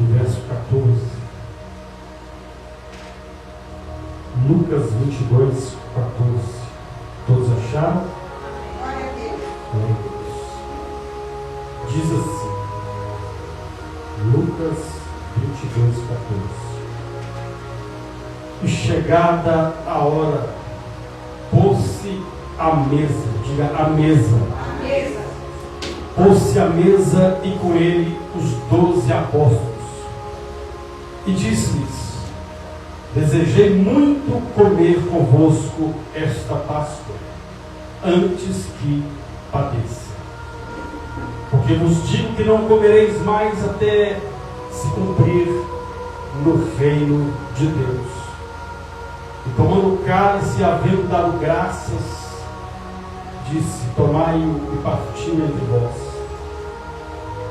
do verso 14. Lucas 22, 14. Todos acharam? Glória a Deus. Glória a Deus. Diz assim, Lucas 22, 14. E chegada a hora, pôs-se à mesa, diga a mesa. A mesa. Pôs-se à mesa e com ele os 12 apóstolos. E disse-lhes: desejei muito comer convosco esta Páscoa, antes que padeça. Porque vos digo que não comereis mais até se cumprir no reino de Deus. E tomando o cálice, havendo dado graças, disse: tomai-o e parti entre vós.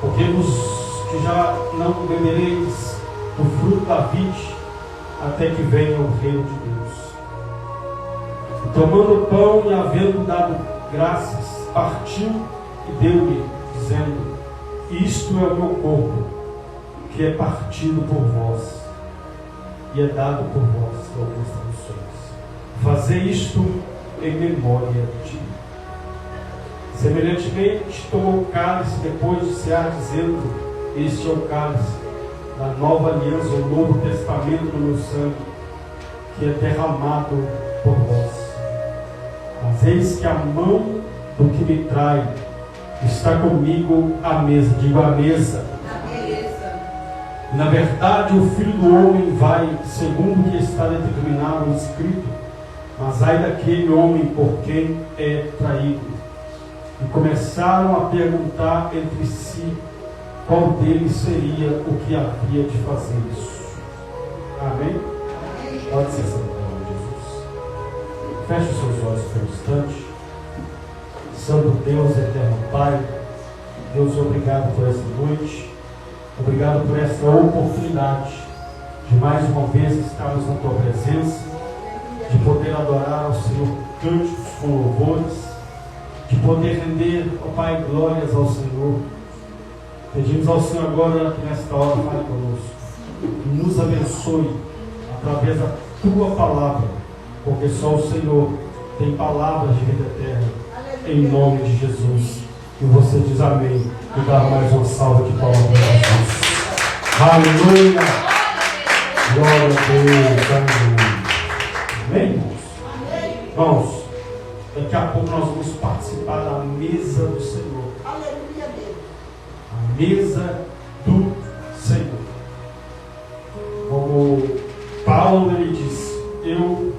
Porque vos que já não bebereis do fruto da vide, até que venha o reino de Deus. E tomando o pão e havendo dado graças, partiu e deu-lhe, dizendo: isto é o meu corpo, que é partido por vós, e é dado por vós algumas traduções. Fazei isto em memória de mim. Semelhantemente, tomou o cálice depois de cear, dizendo: este é o cálice da nova aliança, o novo testamento do meu sangue, que é derramado por vós. Mas eis que a mão do que me trai está comigo à mesa. Digo à mesa. E na verdade o Filho do Homem vai segundo o que está determinado no Escrito, mas ai daquele homem por quem é traído. E começaram a perguntar entre si qual deles seria o que havia de fazer isso. Amém? Pode ser sentado, Jesus. Feche os seus olhos por um instante. Santo Deus, eterno Pai, Deus, obrigado por essa noite. Obrigado por essa oportunidade de mais uma vez estarmos na Tua presença, de poder adorar ao Senhor cânticos com louvores, de poder render, ó Pai, glórias ao Senhor. Pedimos ao Senhor agora que nesta hora fale conosco, nos abençoe através da Tua palavra, porque só o Senhor tem palavras de vida eterna, em nome de Jesus. E você diz amém e dá mais uma salva de palmas para Jesus. Aleluia! Glória a Deus, aleluia. Amém, irmãos? Irmãos, daqui a pouco nós vamos participar da mesa do Senhor. Aleluia, Deus. A mesa do Senhor. Como Paulo ele diz: eu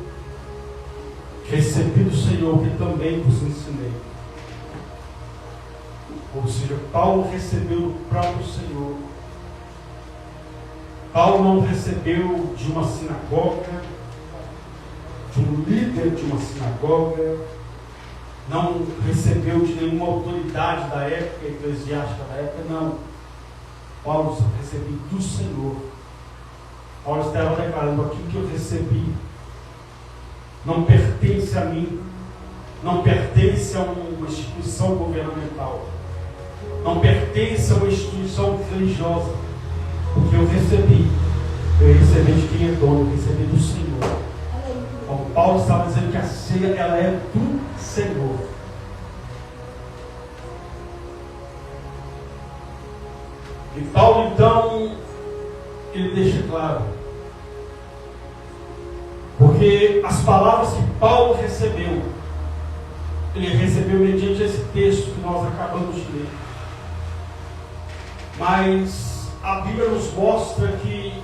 recebi do Senhor que também vos ensinei. Ou seja, Paulo recebeu do próprio Senhor. Paulo não recebeu de uma sinagoga, de um líder de uma sinagoga, não recebeu de nenhuma autoridade da época, eclesiástica da época, não. Paulo recebeu do Senhor. Paulo estava declarando: aquilo que eu recebi não pertence a mim, não pertence a uma instituição governamental, não pertence a uma instituição religiosa. O que eu recebi de quem é dono, eu recebi do Senhor. Então, Paulo estava dizendo que a ceia ela é do Senhor. E Paulo então ele deixa claro, porque as palavras que Paulo recebeu, ele recebeu mediante esse texto que nós acabamos de ler. Mas a Bíblia nos mostra que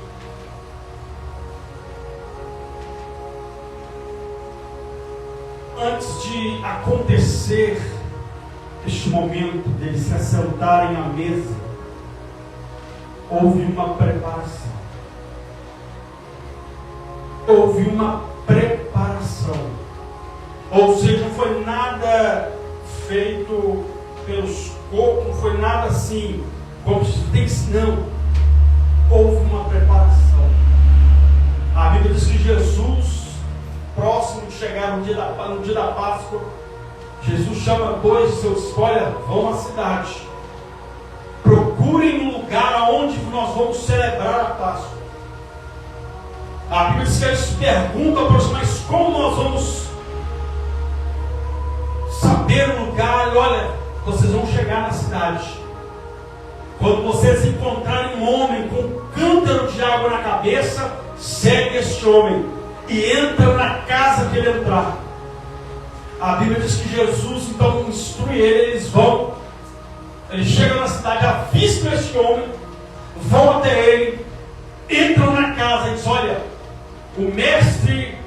antes de acontecer este momento deles se assentarem à mesa, houve uma preparação. Houve uma preparação. Ou seja, não foi nada feito pelos corpos, não foi nada assim, como se tem, não. Houve uma preparação. A Bíblia diz que Jesus, próximo de chegar no dia da Páscoa, Jesus chama dois de seus: olha, vão à cidade, procurem um lugar onde nós vamos celebrar a Páscoa. A Bíblia diz que eles perguntam para os, mas como nós vamos saber o lugar? E olha, vocês vão chegar na cidade. Quando vocês encontrarem um homem com um cântaro de água na cabeça, segue este homem e entra na casa que ele entrar. A Bíblia diz que Jesus então instrui eles vão. Eles chegam na cidade, avistam este homem, vão até ele, entram na casa e dizem: olha, o mestre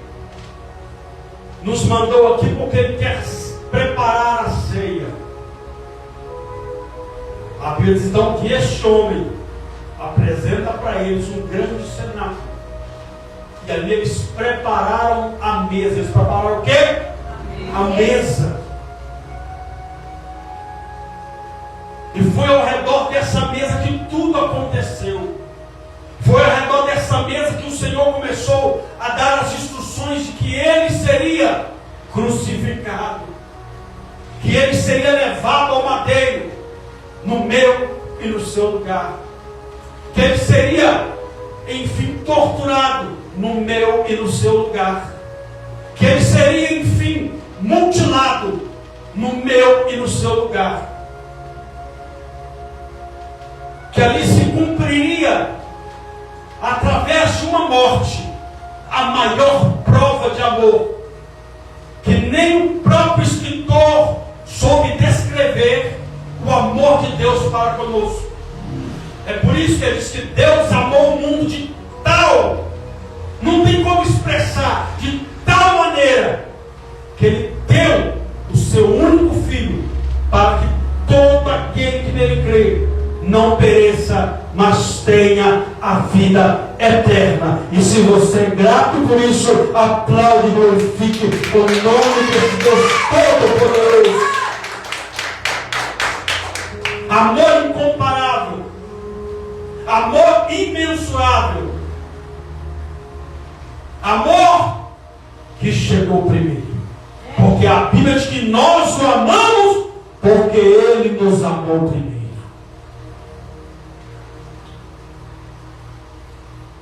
nos mandou aqui porque ele quer preparar a ceia. A Bíblia diz então que este homem apresenta para eles um grande cenáculo. E ali eles prepararam a mesa. Eles prepararam o quê? A mesa. E foi ao redor dessa mesa que tudo aconteceu. Foi ao redor dessa mesa que o Senhor começou a dar as instruções de que ele seria crucificado, que ele seria levado ao madeiro, no meu e no seu lugar, que ele seria, enfim, torturado no meu e no seu lugar, que ele seria, enfim, mutilado no meu e no seu lugar, que ali se cumpriria, através de uma morte, a maior prova de amor, que nem o próprio escritor soube descrever o amor de Deus para conosco. É por isso que ele diz que Deus amou o mundo de tal, não tem como expressar, de tal maneira, que ele deu o seu único filho, para que todo aquele que nele crê não pereça, mas tenha a vida eterna. E se você é grato por isso, aplaude e glorifique o nome desse Deus Todo-Poderoso. Amor incomparável, amor imensurável, amor que chegou primeiro, porque a Bíblia diz que nós o amamos porque Ele nos amou primeiro.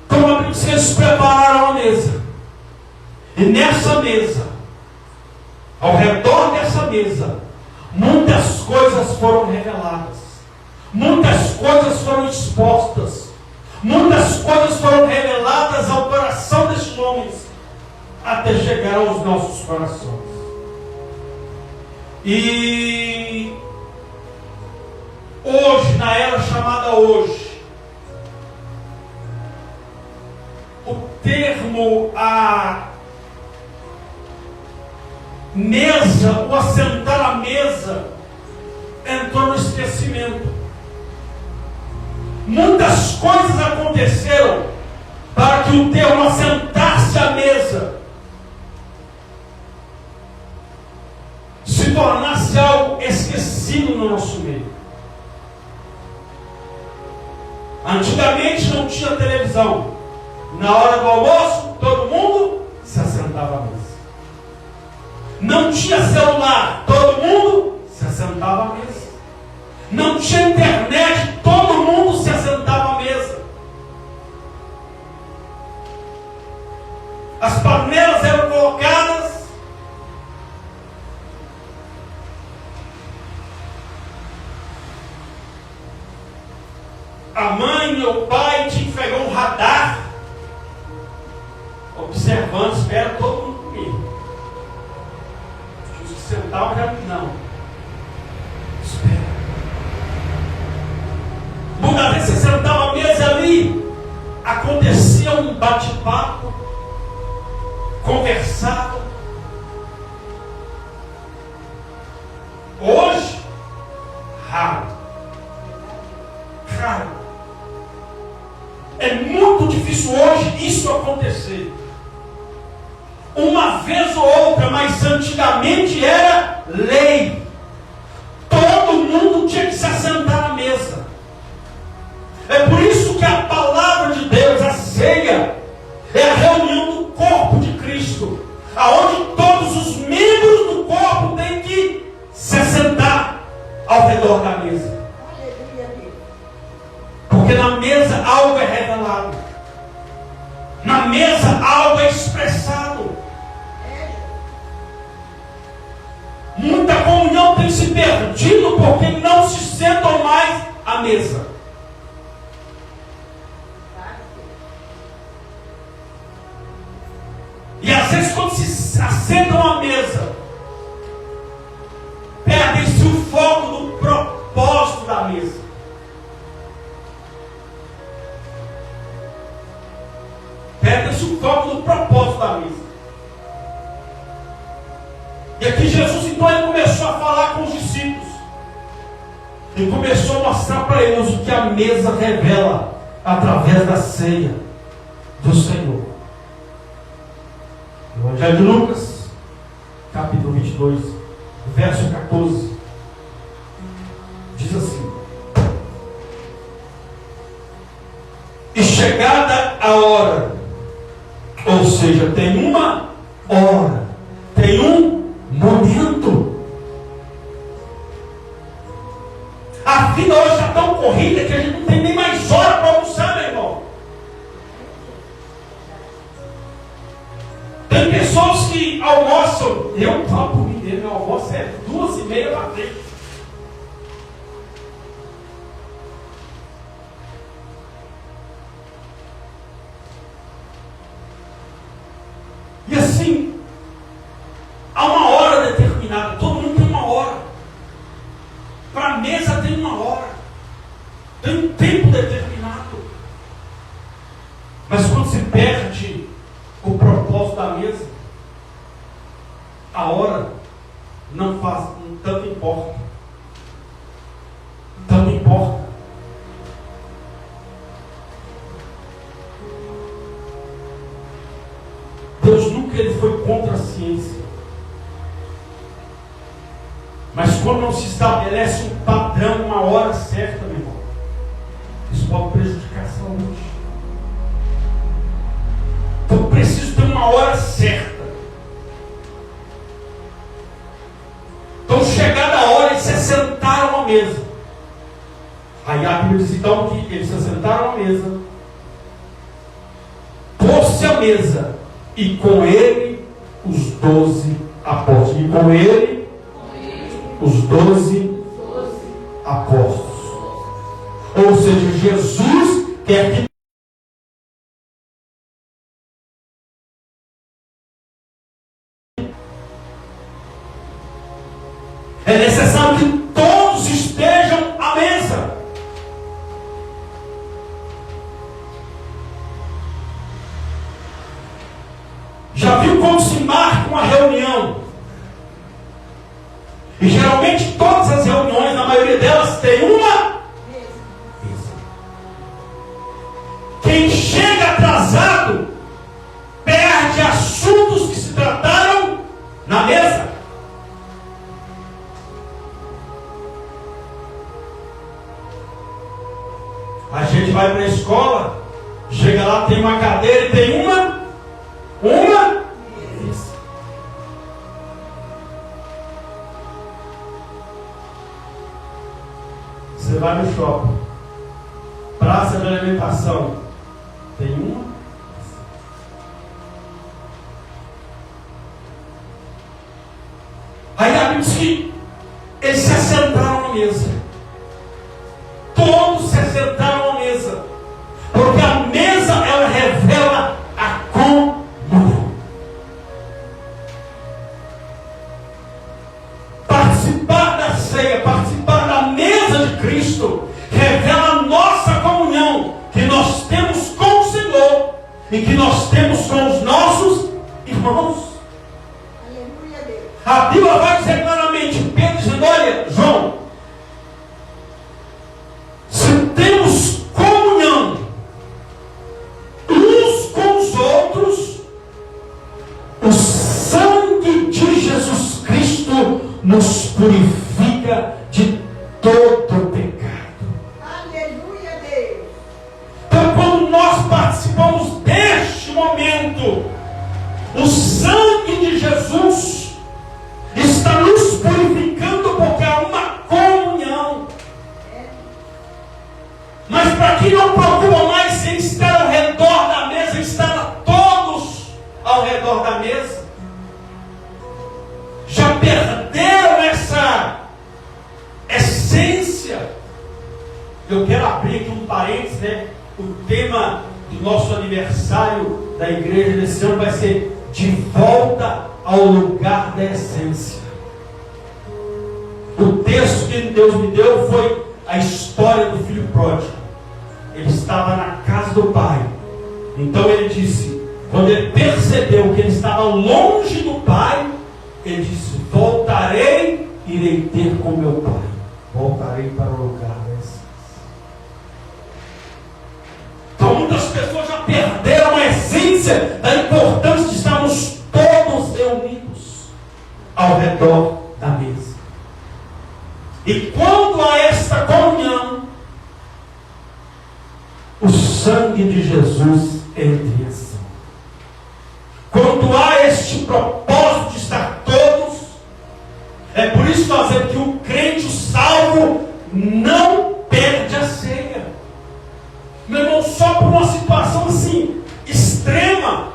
Então a Bíblia diz que eles prepararam a mesa, e nessa mesa, ao redor dessa mesa, muitas coisas foram reveladas, muitas coisas foram expostas, muitas coisas foram reveladas ao coração destes homens, até chegar aos nossos corações. E hoje, na era chamada hoje, o termo a mesa, o assentar à mesa, entrou no esquecimento. Muitas coisas aconteceram para que o termo assentar-se à mesa se tornasse algo esquecido no nosso meio. Antigamente não tinha televisão. Na hora do almoço, todo mundo se assentava à mesa. Não tinha celular, todo mundo se assentava à mesa. Não tinha internet, todo mundo se assentava à mesa. As panelas eram colocadas, a mãe ou o pai tinha que pegar um radar, observando, espera todo mundo comer. Os que sentavam já não. Espera. Muitas vezes você sentava à mesa ali, acontecia um bate-papo, conversava. Hoje, raro. Raro. É muito difícil hoje isso acontecer. Uma vez ou outra, mas antigamente era lei. Todo mundo tinha que se assentar à mesa. É por isso que a palavra de Deus, a ceia, é a reunião do corpo de Cristo, aonde todos os membros do corpo têm que se assentar ao redor da mesa. mesa algo é expressado. Muita comunhão tem se perdido porque não se sentam mais à mesa. E às vezes quando se assentam à mesa, perdem-se o foco do propósito da mesa. Perde-se o foco do propósito da mesa. E aqui Jesus então ele começou a falar com os discípulos. Ele começou a mostrar para eles o que a mesa revela através da ceia do Senhor. Evangelho de Lucas, capítulo 22, verso 14. Diz assim: e chegada a hora, ou seja, tem uma hora, tem um momento. A vida hoje está tão corrida que a gente não tem nem mais hora para almoçar, meu irmão. Tem pessoas que almoçam, eu falo por mim mesmo, meu almoço é 2:30 da tarde. E assim, há uma hora determinada, todo mundo tem uma hora. Para a mesa tem uma hora, tem um tempo determinado. Mas quando se perde o propósito da mesa, a hora não faz, tanto importa. Tanto importa. Deus nunca ele foi contra a ciência. Mas quando não se estabelece um padrão, uma hora certa, meu irmão, isso pode prejudicar a saúde. Então preciso ter uma hora certa. Então chegada a hora, eles se assentaram à mesa. Aí a Bíblia diz então que eles se assentaram à mesa, pôs-se à mesa, e com ele os 12 apóstolos. E com ele os 12 apóstolos. Ou seja, Jesus quer que é necessário que todos estejam à mesa. Já viu como se marca uma reunião? E geralmente todas as reuniões, na maioria delas, tem uma mesa. Quem chega atrasado perde assuntos que se trataram na mesa. A gente vai para a escola, chega lá, tem uma cadeira e tem uma mesa. Você vai no shopping, praça de alimentação, tem uma mesa. Aí a Bíblia diz que eles se assentaram à mesa. Todos se assentaram à mesa, porque a mesa ela revela a comunhão. Participar da ceia, participar da mesa de Cristo, revela a nossa comunhão que nós temos com o Senhor e que nós temos com os nossos irmãos. Aleluia, Deus. A Bíblia vai dizer claramente, Pedro dizendo: olha, João, se temos comunhão uns com os outros, o sangue de Jesus Cristo nos purifica de todo pecado. Aleluia, Deus. Então, quando nós participamos deste momento, o sangue de Jesus está nos purificando, porque há uma comunhão. Mas para quem não procura mais em estar ao redor da mesa, estar a todos O tema do nosso aniversário da igreja desse ano vai ser de volta ao lugar da essência. O texto que Deus me deu foi a história do filho pródigo. Ele estava na casa do pai. Então ele disse, quando ele percebeu que ele estava longe do pai, ele disse, voltarei, irei ter com meu pai. Voltarei para o lugar da essência. Então muitas pessoas já perderam a essência da importância de estarmos todos reunidos ao redor da mesa. E quando há esta comunhão, o sangue de Jesus entra em ação. Quando há este propósito de estar todos, é por isso que nós vemos que o crente, o salvo, não perde a ceia. Meu irmão, só por uma situação assim, extrema,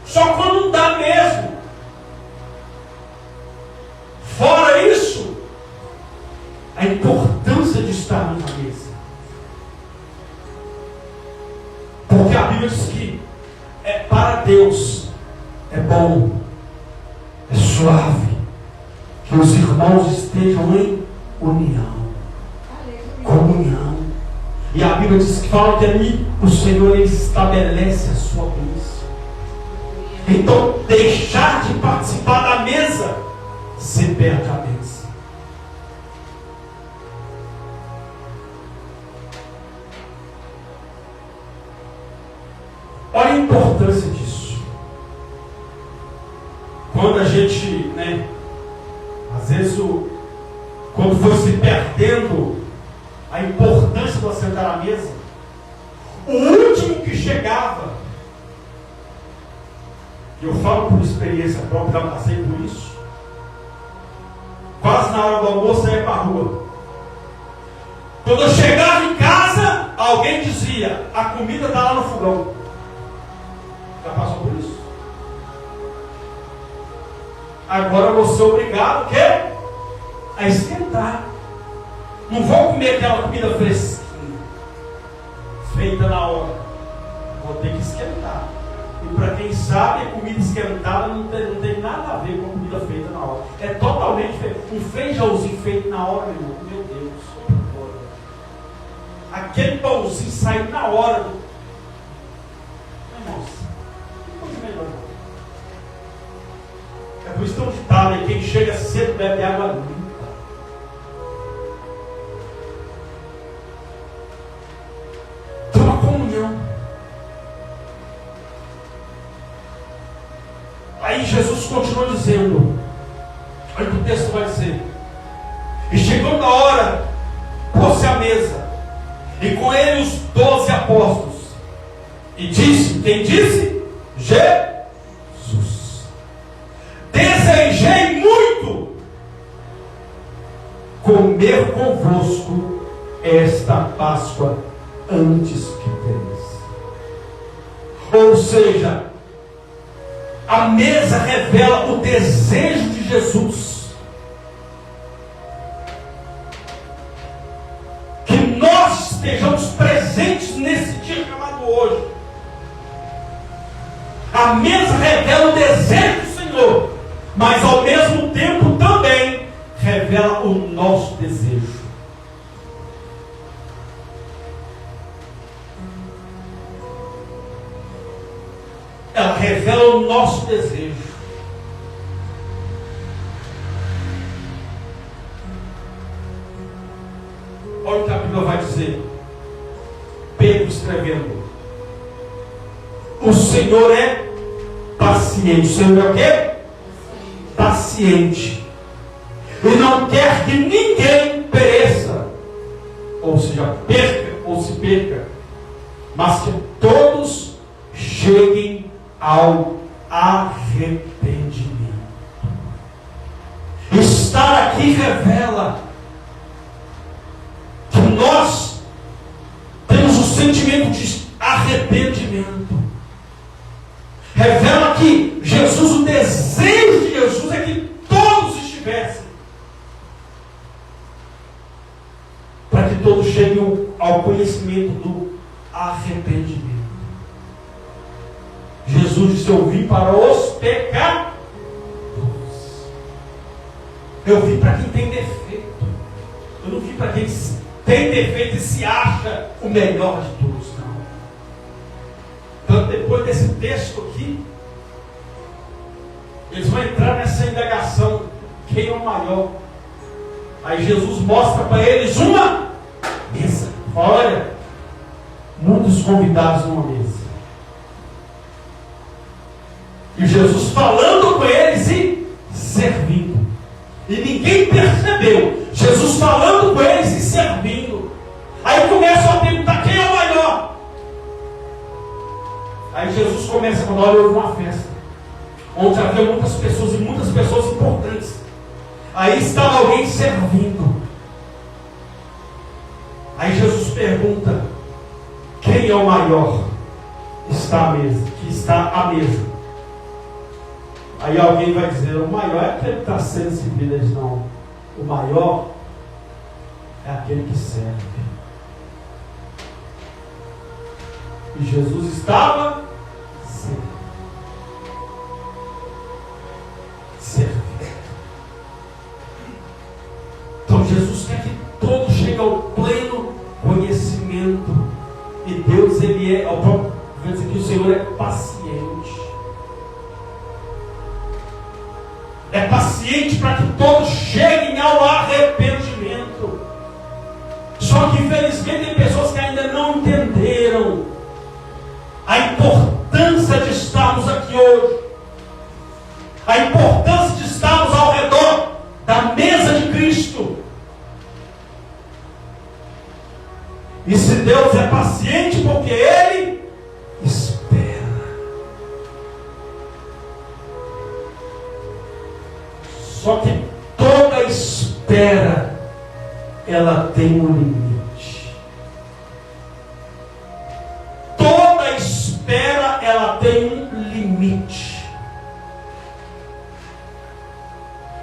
só quando não dá mesmo. Fora isso, a importância de estarmos na mesa. Porque a Bíblia diz que para Deus é bom, é suave, que os irmãos estejam em união, comunhão. E a Bíblia diz que fala que ali o Senhor ele estabelece a sua bênção. Então, deixar de participar da mesa, se perde a bênção. Olha a importância disso. Quando a gente, às vezes, quando foi se perdendo a importância de sentar à mesa, o último que chegava, eu falo por experiência própria, já passei por isso, quase na hora do almoço eu ia para a rua. Quando eu chegava em casa, alguém dizia, a comida está lá no fogão. Já passou por isso? Agora eu vou ser obrigado o quê? A esquentar. Não vou comer aquela comida fresquinha, feita na hora. Vou ter que esquentar. E para quem sabe, a comida esquentada não tem nada a ver com a comida feita na hora. É totalmente diferente. Um feijãozinho feito na hora, meu Deus. Aquele pãozinho saiu na hora. Nossa. É por isso que tem um ditado, quem chega cedo bebe água limpa. Tem uma comunhão. Aí Jesus continua dizendo, olha o que o texto vai dizer. E chegando a hora, pôs-se à mesa, e com ele os 12 apóstolos. E disse, quem disse? Jesus. Desejei muito comer convosco esta Páscoa antes que pereça. Ou seja, a mesa revela o desejo de Jesus que nós estejamos presentes nesse dia chamado hoje. A mesa revela o desejo do Senhor, mas ao mesmo tempo também revela o nosso desejo. Ela revela o nosso desejo. Olha o que a Bíblia vai dizer. Pedro escrevendo. O Senhor é paciente. O Senhor é o quê? Paciente. E não quer que ninguém pereça. Ou seja, perca ou se perca. Mas que todos cheguem ao arrependimento. Estar aqui revela que nós temos o sentimento de arrependimento. Revela que Jesus, o desejo de Jesus é que todos estivessem, para que todos cheguem ao conhecimento do arrependimento. Jesus disse: eu vim para os pecadores. Eu vim para quem tem defeito. Eu não vim para quem tem defeito e se acha o melhor de todos, não. Então, depois desse texto aqui, eles vão entrar nessa indagação: quem é o maior? Aí Jesus mostra para eles uma mesa. Olha, muitos convidados numa mesa. E Jesus falando com eles e servindo. E ninguém percebeu. Jesus falando com eles e servindo. Aí começam a perguntar: quem é o maior? Aí Jesus começa quando olha, houve uma festa onde havia muitas pessoas e muitas pessoas importantes. Aí estava alguém servindo. Aí Jesus pergunta: quem é o maior? Está à mesa, que está à mesa. Aí alguém vai dizer: o maior é aquele que está sendo servido. Eles: não, o maior é aquele que serve. E Jesus estava servindo. Então Jesus quer que todos cheguem ao pleno conhecimento. E Deus, Ele é, ao próprio diz que o Senhor é paciente. É paciente para que todos cheguem ao arrependimento. Só que infelizmente tem pessoas que ainda não entenderam a importância de estarmos aqui hoje, a importância de estarmos ao redor da mesa de Cristo. E se Deus é paciente, porque Ele espera. Só que toda espera, ela tem um limite. Toda espera, ela tem um limite.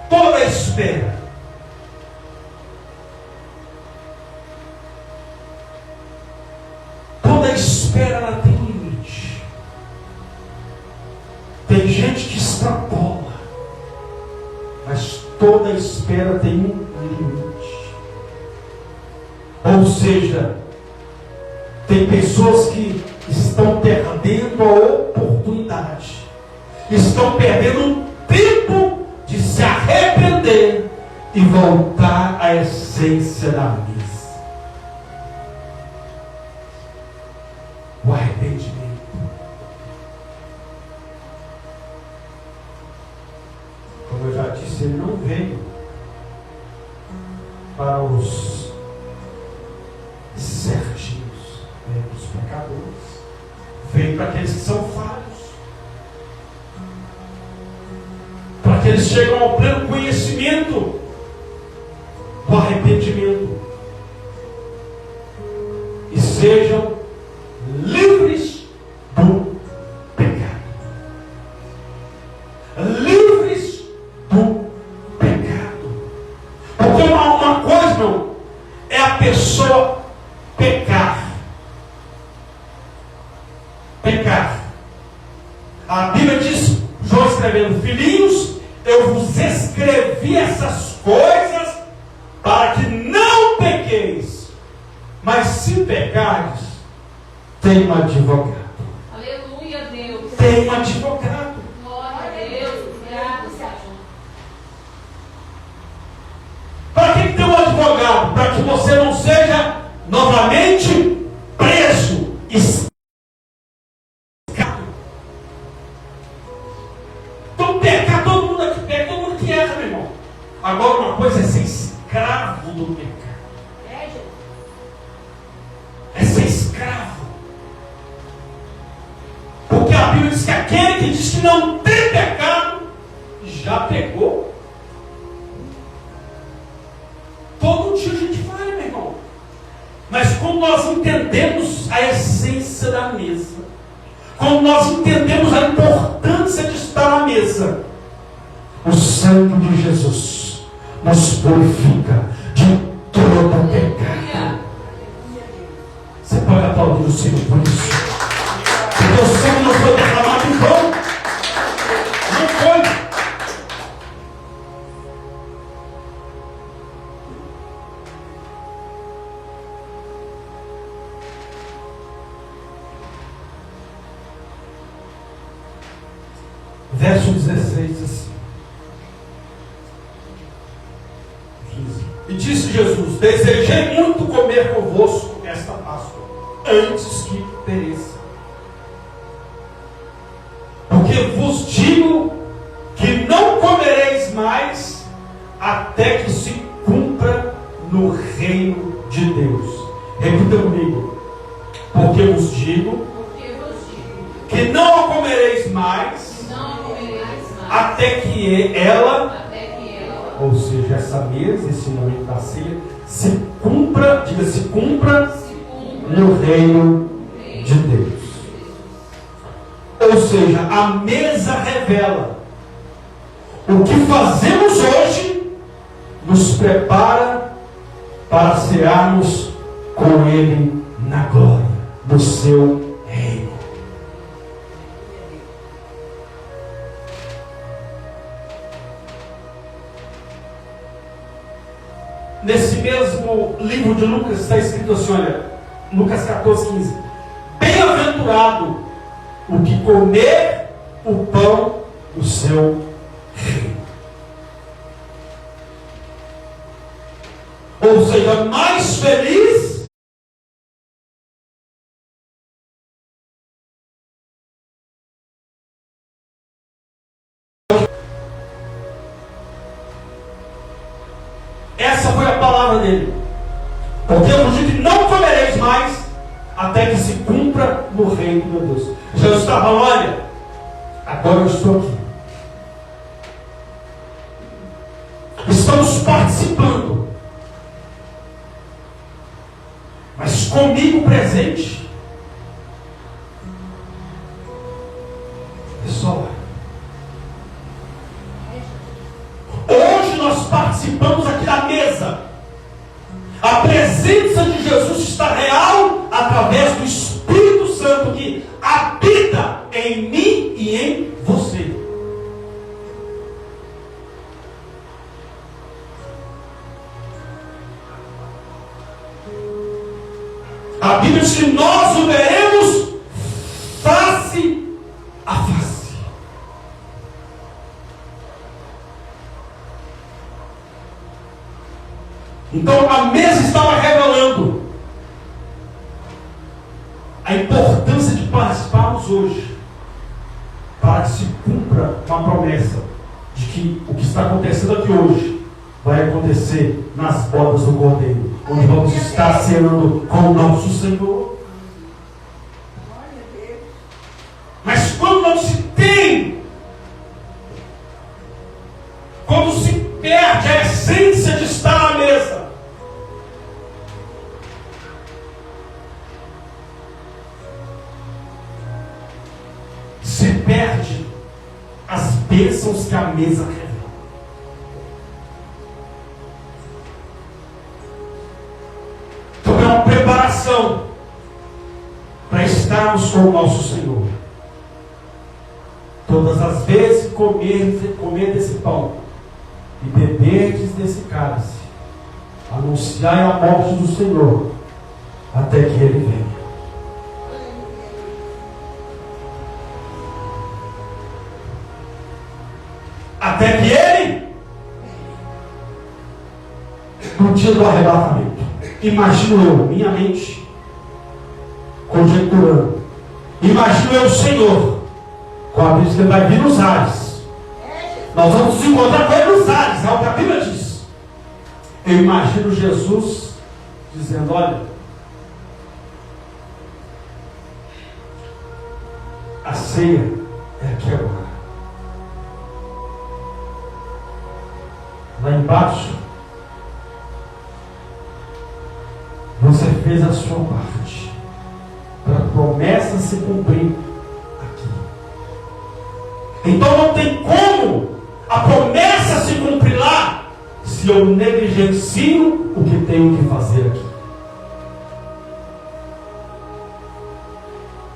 Toda espera. Toda espera, ela tem um limite. Tem gente que extrapola, mas toda espera tem um limite. Ou seja, tem pessoas que estão perdendo a oportunidade, estão perdendo o tempo de se arrepender e voltar à essência da mesa. O arrependimento. Como eu já disse, ele não veio para os certinhos, veio para os pecadores, veio para aqueles que são falhos, para que eles chegam ao pleno conhecimento do arrependimento e sejam livres do pecado. Livres do pecado. Porque uma coisa, não, é a pessoa pecar. Pecar. A Bíblia diz, João escrevendo: filhinhos, eu vos escrevi essas coisas para que não pequeis. Mas se pecares, tem um advogado. Aleluia, Deus. Tem um advogado. Glória a Deus. Graças. Para que tem um advogado? Para que você não seja novamente preso, escravo. Então pecar, todo mundo aqui peca, todo mundo que erra, meu irmão. Agora uma coisa é ser escravo do pecado. É ser escravo. Porque a Bíblia diz que aquele que diz que não tem pecado, já pecou. Todo dia a gente vai, meu irmão. Mas quando nós entendemos a essência da mesa, quando nós entendemos a importância de estar à mesa, o sangue de Jesus nos purifica de todo pecado. Você pode aplaudir do Senhor por isso. Porque o sangue não foi derramado em vão. Não foi. Verso 16 diz assim. 15. E disse Jesus: desejei muito comer convosco esta Páscoa, antes que pereça. Porque vos digo que não comereis mais, até que se cumpra no reino de Deus. Repita comigo. Porque vos digo que não a comereis mais, até que ela, ou seja, essa mesa, esse momento da ceia, se cumpra, diga, se cumpra no reino de Deus. Ou seja, a mesa revela o que fazemos hoje, nos prepara para cearmos com Ele na glória, no seu reino. Nesse mesmo livro de Lucas está escrito assim, olha, Lucas 14, 15. Bem-aventurado o que comer o pão do seu reino. Ou seja, mais feliz essa foi a palavra dele. Porque eu vos digo que não comereis mais, até que se cumpra no reino de Deus. Jesus está falando, olha, agora eu estou aqui. Estamos participando. Mas comigo presente, é só lá. Hoje nós participamos aqui da mesa. A presença de Jesus está real através do Espírito Santo que habita em mim e em você. A Bíblia diz que nós o veremos face a face. Então a mesa estava revelando a importância de participarmos hoje, para que se cumpra uma promessa de que o que está acontecendo aqui hoje vai acontecer nas bodas do Cordeiro, onde vamos estar ceando com o nosso Senhor. Mas quando não se tem, quando se perde a essência de estar à mesa, se perde as bênçãos que a mesa revela. Então é uma preparação para estarmos com o nosso Senhor. Todas as vezes comer desse pão e beberdes desse cálice, anunciai a morte do Senhor até que Ele venha. Até que Ele, no dia do arrebatamento, imagino eu, minha mente conjecturando, imagino eu o Senhor, com a Bíblia que Ele vai vir nos ares. Nós vamos nos encontrar com Ele nos ares, é o que a Bíblia diz. Eu imagino Jesus dizendo, olha, a ceia é aqui agora. Lá embaixo, você fez a sua parte para a promessa se cumprir aqui. Então não tem como a promessa se cumprir lá se eu negligencio o que tenho que fazer aqui.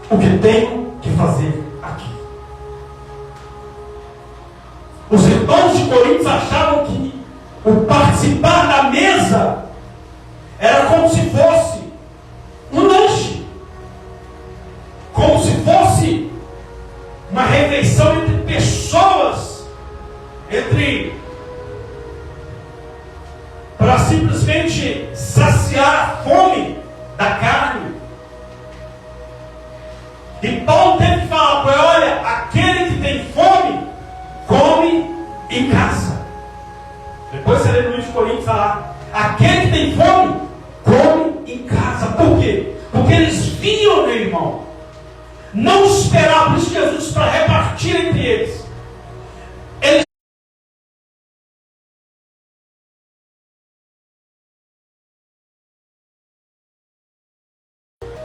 o que tenho que fazer aqui. Os irmãos de Corinto achavam que o participar da mesa era como se fosse um lanche, como se fosse uma refeição entre pessoas, para simplesmente saciar a fome da carne. E Paulo teve que falar para ele: olha, aquele que tem fome, come em casa. Depois você lê no livro de Coríntios lá: aquele que tem fome, come em casa. Por quê? Porque eles viam, meu irmão, não esperavam por Jesus para repartir entre eles.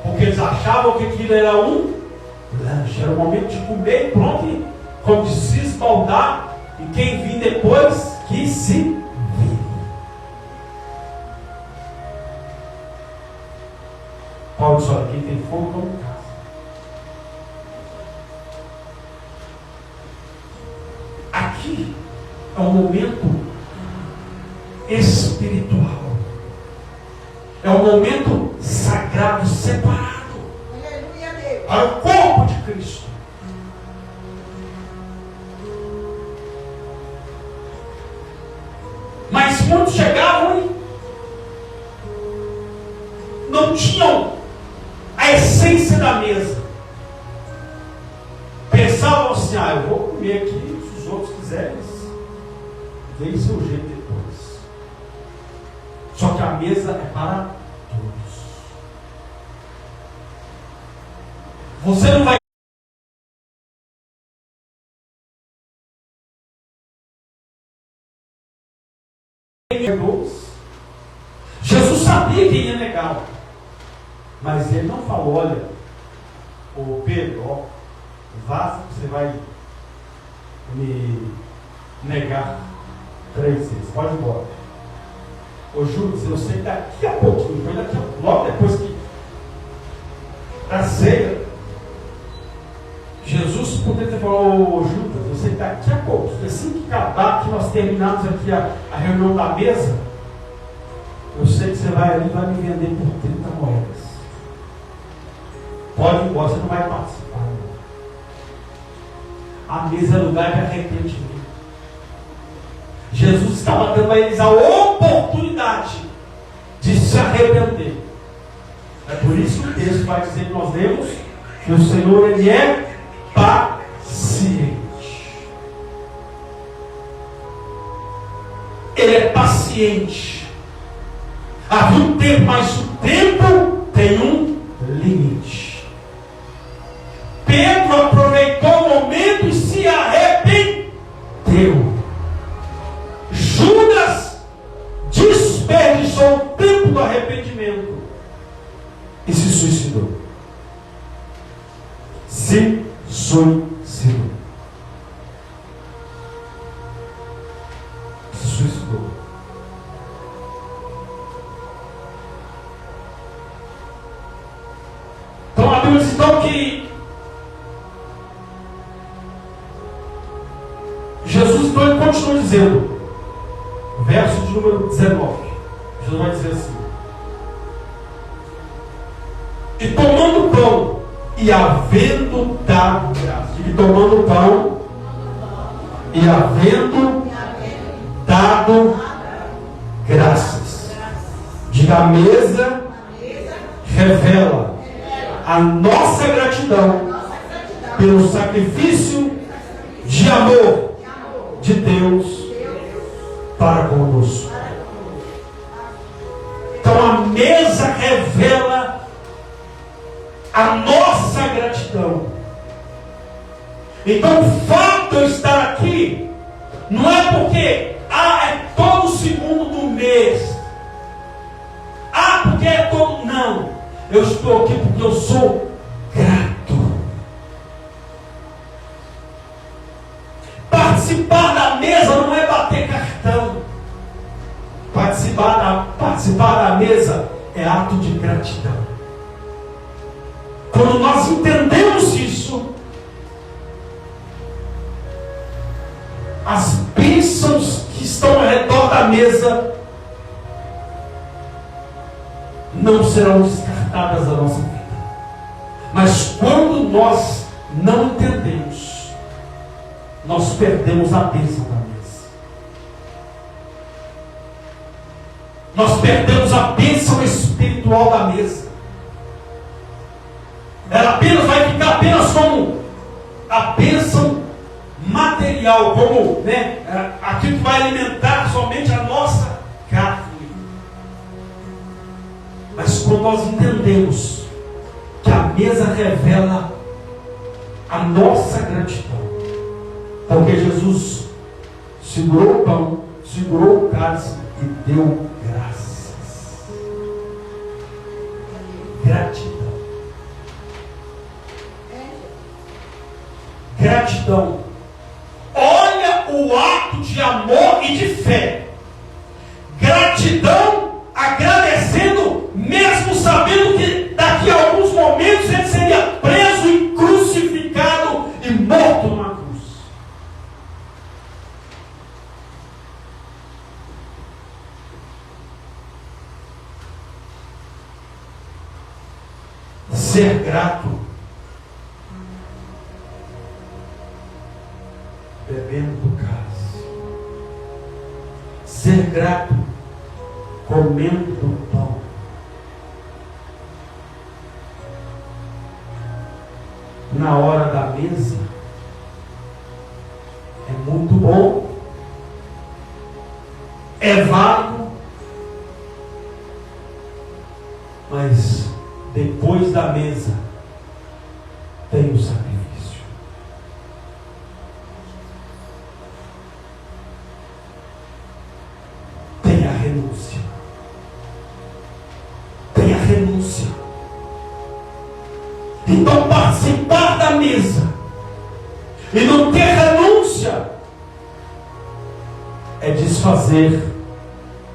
Porque eles achavam que aquilo era um lanche, era o momento de comer e pronto, como de se esbaldar, e quem vir depois, que se vire. Paulo disse: olha, quem tem fome, come em casa. Aqui é um momento espiritual. É um momento sagrado, separado. Aleluia, Deus. Para o corpo de Cristo. Mas muitos chegavam e não tinham a essência da mesa. Pensavam assim: eu vou comer aqui, se os outros quiserem, vem seu jeito depois. Só que a mesa é para todos. Você não vai Jesus sabia quem ia negá-lo, mas ele não falou: olha, ô Pedro, vaza, você vai me negar 3 vezes, pode ir embora. Ô Judas, eu sei que daqui a pouquinho, logo depois que da ceia, Jesus poderia ter falado: ô Judas, eu sei que daqui a pouco, assim que acabar, que nós terminamos aqui a reunião da mesa, eu sei que você vai ali e vai me vender por 30 moedas. Pode ir embora, você não vai participar. Não. A mesa é lugar de arrependimento. Jesus estava dando a eles a oportunidade de se arrepender. É por isso que o texto vai dizer que nós lemos que o Senhor, Ele é paciente. Ele é paciente. Havia um tempo, mas o tempo tem um limite. Pedro aproveitou o momento e se arrependeu. Judas desperdiçou o tempo do arrependimento e se suicidou. Se suicidou. Se suicidou. Então a Bíblia diz então que Jesus então ele continua dizendo, verso de número 19, Jesus vai dizer assim: e tomando pão e havendo dado graças, e tomando pão e havendo dado graças, diga: a mesa revela a nossa gratidão pelo sacrifício de amor de Deus para conosco. Então a mesa revela a nossa gratidão. Então o fato de eu estar aqui não é porque é todo segundo do mês, porque é todo, não. Eu estou aqui porque eu sou grato. Participar da mesa não é bater cartão. Participar da mesa é ato de gratidão. Quando nós entendemos as bênçãos que estão ao redor da mesa não serão descartadas da nossa vida. Mas quando nós não entendemos, nós perdemos a bênção da mesa. Nós perdemos a bênção espiritual da mesa. Ela apenas vai ficar apenas como a bênção material, como aquilo que vai alimentar somente a nossa carne. Mas quando nós entendemos que a mesa revela a nossa gratidão, porque Jesus segurou o pão, segurou o cálice e deu graças. Gratidão. Gratidão. Olha o ato de amor e de fé. Gratidão, agradecendo, mesmo sabendo que daqui a alguns momentos ele seria preso e crucificado e morto na cruz. Ser grato, bebendo do cálice. Ser grato, comendo do pão. Na hora da mesa, é muito bom, é válido, mas depois da mesa tem o sacrifício. Tem a renúncia. Tem a renúncia. Então participar da mesa e não ter renúncia é desfazer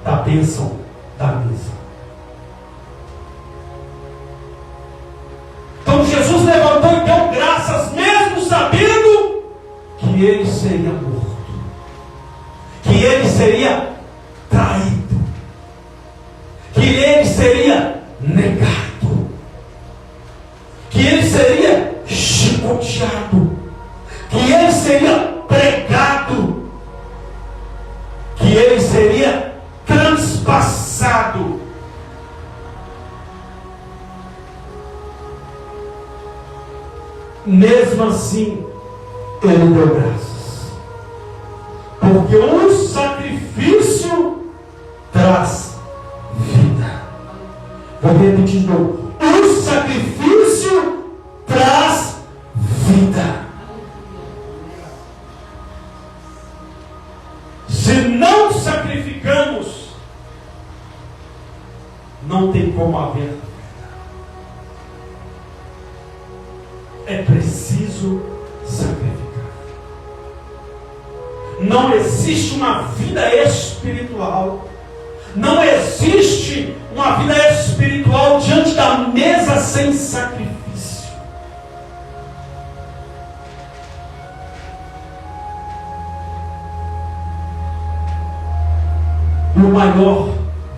da bênção da mesa. Então Jesus levantou e deu graças, mesmo sabendo que ele seria morto, que ele seria traído, que ele seria negado, que ele seria chicoteado, que ele seria pregado, que ele seria transpassado. Mesmo assim, ele deu graças, porque o sacrifício traz vida. Vou repetir de novo: o sacrifício traz vida. Se não sacrificamos, não tem como haver. É preciso sacrificar. Não existe uma vida espiritual. Não existe uma vida espiritual diante da mesa sem sacrifício. E o maior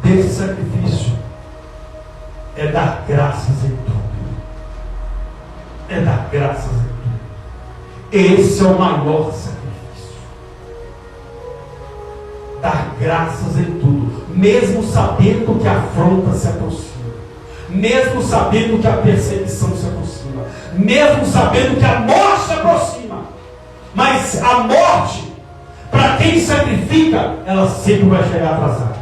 desse sacrifício é dar graças em tudo. É dar graças a tudo. Esse é o maior sacrifício. Dar graças em tudo, mesmo sabendo que a afronta se aproxima, mesmo sabendo que a perseguição se aproxima, mesmo sabendo que a morte se aproxima. Mas a morte, para quem sacrifica, ela sempre vai chegar atrasada.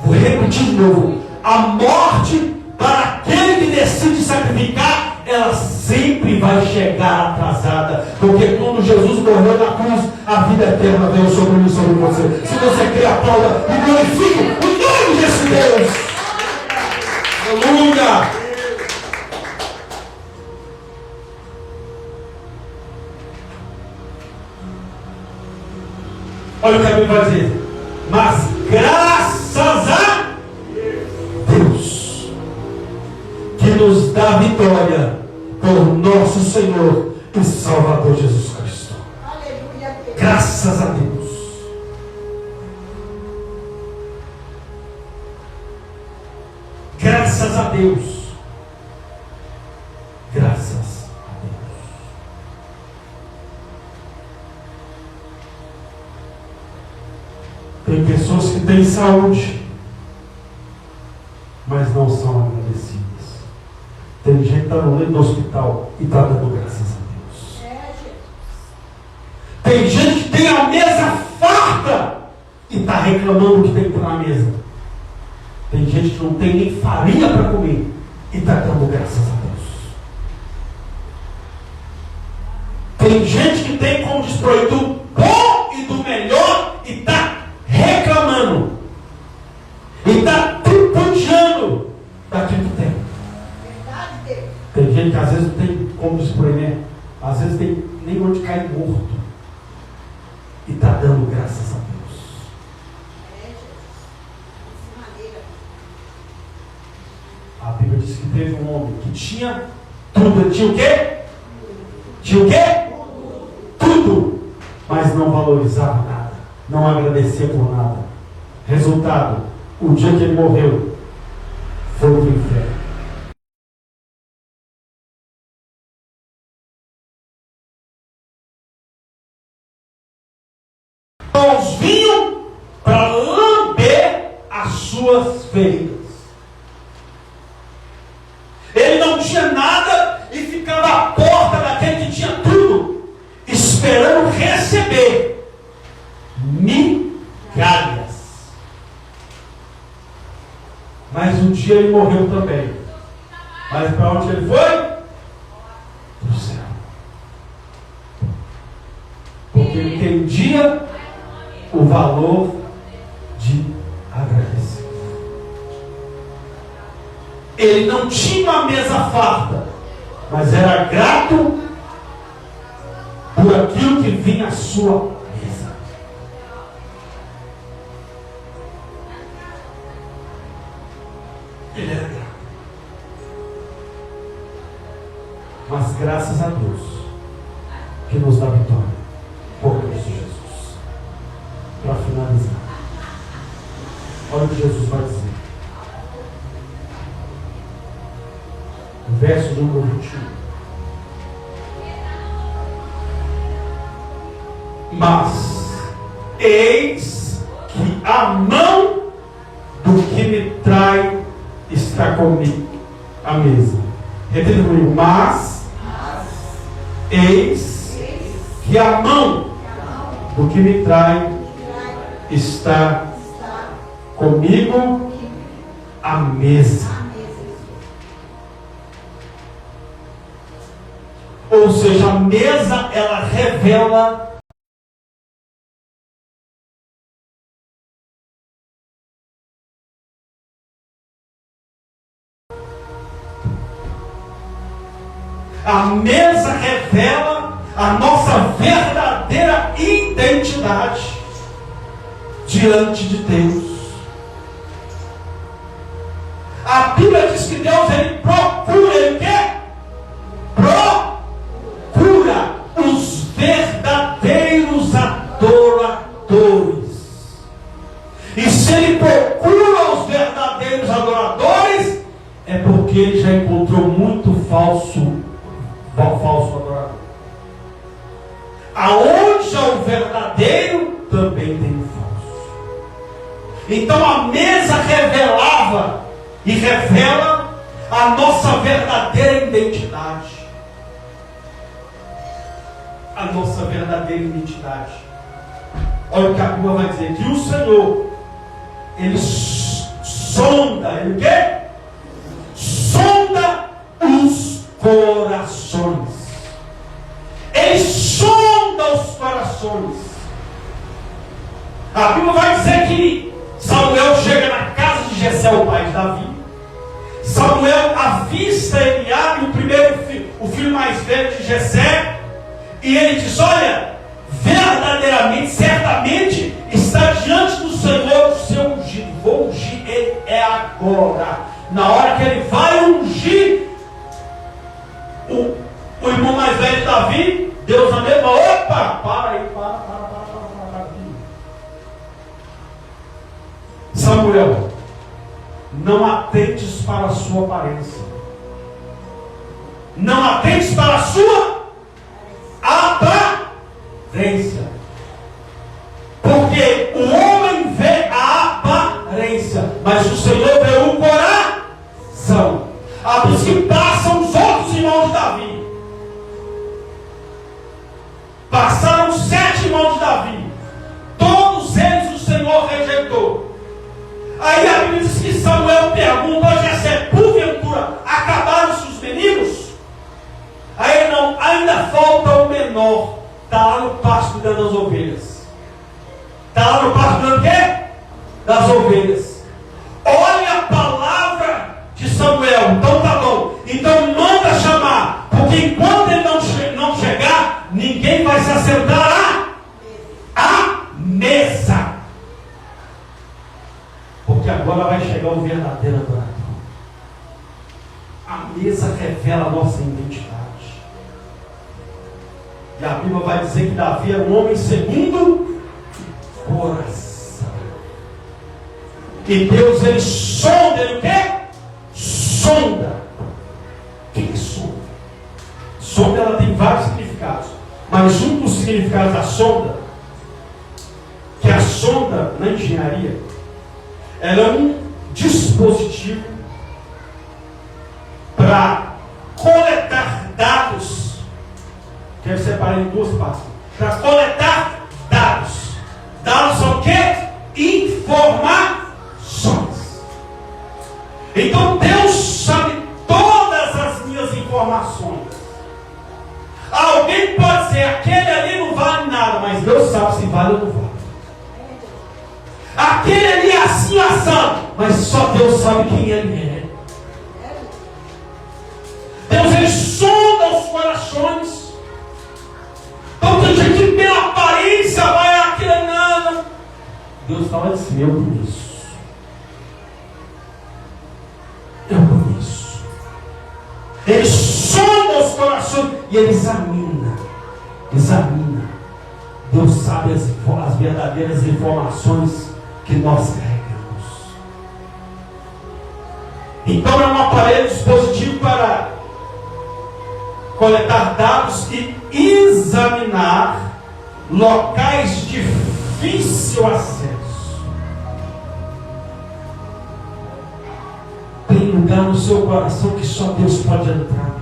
Vou repetir de novo: a morte, para aquele que decide sacrificar, ela sempre vai chegar atrasada, porque quando Jesus morreu na cruz, a vida eterna veio sobre mim e sobre você. Se você crê, aplauda e glorifique o nome desse Deus. Aleluia! Olha o que a Bíblia vai dizer: mas graças a Deus que nos dá vitória por nosso Senhor e Salvador Jesus Cristo. Aleluia, Deus. Graças a Deus. Graças a Deus. Graças a Deus. Tem pessoas que têm saúde, mas não são agradecidas. Tem gente que está no leito do hospital e está dando graças a Deus. Tem gente que tem a mesa farta e está reclamando que tem que estar na mesa. Tem gente que não tem nem farinha para comer e está dando graças a Deus. Tem gente que tem como dispor do bom e do melhor e está reclamando. E está tripudiando daquilo que tem. Verdade, Deus. Tem gente que às vezes não tem como dispor, né? Às vezes tem nem onde cair morto. E está dando graças a Deus. Dessa maneira. A Bíblia diz que teve um homem que tinha tudo. Ele tinha o quê? Tinha o quê? Tudo. Mas não valorizava nada. Não agradecia por nada. Resultado, o dia que ele morreu, foi para o inferno. Os vinham para lamber as suas feridas. Ele não tinha nada e ficava à porta daquele que tinha tudo, esperando receber migalhas. Mas um dia ele morreu também. Mas para onde ele foi? Para o céu. Porque ele entendia o valor de agradecer. Ele não tinha uma mesa farta, mas era grato por aquilo que vinha à sua mesa. Ele era grato. Mas graças a Deus que nos dá vitória por Cristo Jesus. Para finalizar, olha o que Jesus vai dizer. Verso número 21. Mas eis que a mão do que me trai está comigo à mesa. Repita comigo. Mas eis que a mão do que me trai está comigo à mesa. Ou seja, a mesa, ela revela a mesa revela a nossa verdadeira identidade diante de Deus. A Bíblia diz que Deus, ele procura, ele quer? Procura os verdadeiros adoradores. E se ele procura os verdadeiros adoradores, é porque ele já encontrou muito falso adorador. Aonde há o verdadeiro, também tem o falso. Então a mesa revelava e revela a nossa verdadeira identidade. A nossa verdadeira identidade. Olha o que a Bíblia vai dizer: que o Senhor, ele sonda, ele o quê? Sonda os corações. Ele sonda os corações. A Bíblia vai dizer que Samuel chega na casa de Jessé, o pai de Davi. Samuel avista Eliabe, o filho mais velho de Jessé, e ele diz: olha, verdadeiramente, certamente está diante do Senhor o seu ungido. Vou ungir ele agora. Na hora que ele vai ungir o irmão mais velho de Davi, Deus na mesma, opa, para aí, para. não atentes para a sua aparência. Não atentes para a sua aparência. Porque o homem vê a aparência, mas o Senhor vê o coração. Por isso que passam os outros irmãos de Davi. Passaram 7 irmãos de Davi. Todos eles o Senhor rejeitou. Aí a Bíblia diz que Samuel pergunta: Jessé, porventura acabaram-se os meninos? Aí não, ainda falta o menor. Está lá no pasto cuidando das ovelhas. Está lá no pasto cuidando o quê? Das ovelhas. Olha a palavra de Samuel. Então tá bom. Então manda chamar. Porque enquanto ele não chegar, ninguém vai se assentar à mesa. Porque agora vai chegar o verdadeiro adorador. A mesa revela a nossa identidade. E a Bíblia vai dizer que Davi era um homem segundo coração. E Deus, ele sonda, ele o quê? Sonda. O que é sonda? Sonda, ela tem vários significados. Mas um dos significados da sonda, que a sonda na engenharia, ela é um dispositivo para coletar dados. Quero separar em 2 partes. Para coletar dados. Dados são o quê? Informações. Então Deus sabe todas as minhas informações. Alguém pode dizer: aquele ali não vale nada, mas Deus sabe se vale ou não vale. Aquele ali é assim assado, mas só Deus sabe quem ele é. Deus, ele sonda os corações. Então tem gente que pela aparência vai aquele nada. Deus fala assim: eu conheço. Eu conheço. Ele sonda os corações e ele examina. Deus sabe as verdadeiras informações que nós carregamos. Então é um aparelho dispositivo para coletar dados e examinar locais de difícil acesso. Tem lugar no seu coração que só Deus pode entrar.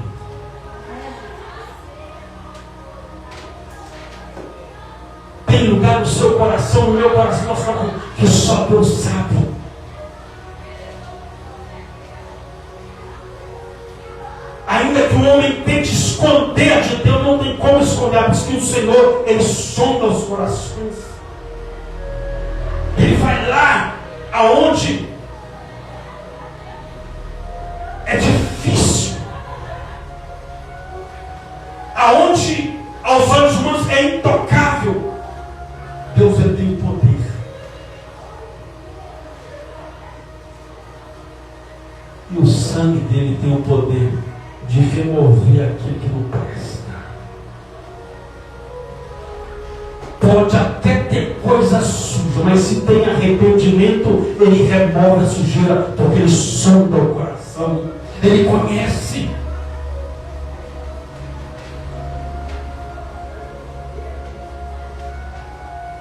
Tem lugar no seu coração, no meu coração, que só Deus sabe. Ainda que o homem tente esconder de Deus, não tem como esconder. Por isso que o Senhor, ele sonda os corações. Ele vai lá aonde é difícil, aonde aos olhos humanos é intocável. Deus, ele tem o poder. E o sangue dele tem o poder de remover aquilo que não presta. Pode até ter coisa suja, mas se tem arrependimento, ele remove a sujeira, porque ele sonda o coração, ele conhece.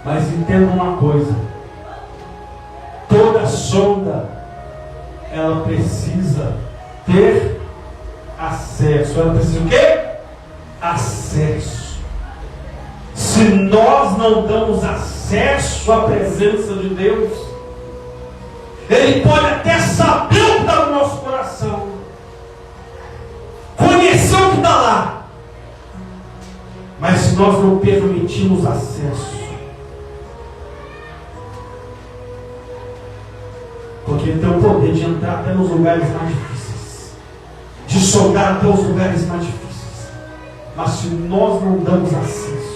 Mas entenda uma coisa: toda sonda, ela precisa ter acesso. Ela precisa o quê? Acesso. Se nós não damos acesso à presença de Deus, Ele pode até saber o que está no nosso coração, conhecer o que está lá, mas se nós não permitirmos acesso, porque Ele tem o poder de entrar até nos lugares mais difíceis, de sondar até os lugares mais difíceis, mas se nós não damos acesso,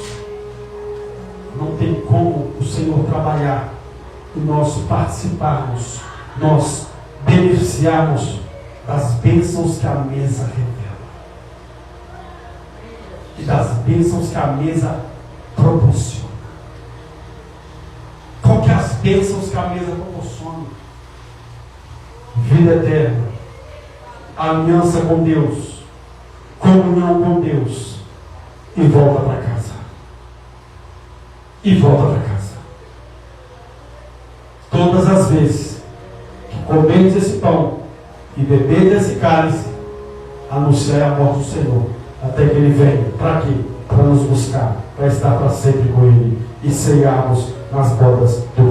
não tem como o Senhor trabalhar e nós participarmos, nós beneficiarmos das bênçãos que a mesa revela e das bênçãos que a mesa proporciona. Qual que é as bênçãos que a mesa proporciona? vida eterna, aliança com Deus, comunhão com Deus, e volta para casa. E volta para casa. Todas as vezes que comerdes esse pão e beberdes esse cálice, anunciai a morte do Senhor, até que Ele venha. Para quê? Para nos buscar, para estar para sempre com Ele e ceiarmos nas bodas do